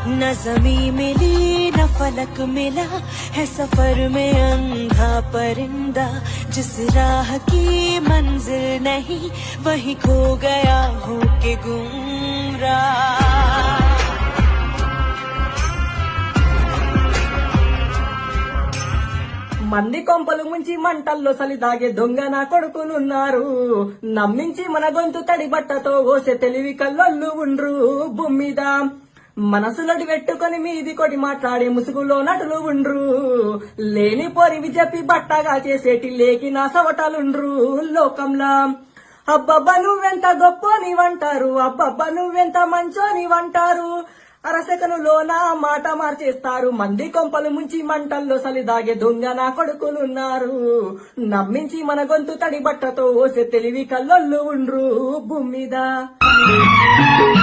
न ज़मीं मिली न फलक मिला है सफर में अंधा परिंदा जिस राह की मंजिल नहीं वही खो गया हूँ कि गुमराह మంది కొంపలు ముంచి మంటల్లో సలి దాగే దొంగ నా కొడుకులున్నారు. నమ్మించి మన గొంతు తడి బట్టతో ఓసే తెలివి కల్లొల్లు ఉండ్రు. భూమిద మనసులడి పెట్టుకొని మీది కొడి మాట్లాడే ముసుగులో నటులు ఉండ్రు. లేని పోరివి చెప్పి బట్టగా చేసేటి లేకిన సవటాలుండ్రు లోకంలా. అబ్బబ్బ నువ్వెంత గొప్పనివంటారు, అబ్బబ్బ నువ్వెంత మంచోనివంటారు. అరసెకనులో నా మాట మార్చేస్తారు. మంది కొంపలు ముంచి మంటల్లో సలిదాగే దొంగ నా కొడుకులున్నారు. నమ్మించి మన గొంతు తడి బట్టతో ఓసే తెలివి కల్లొల్లు ఉండ్రు భూమి మీద.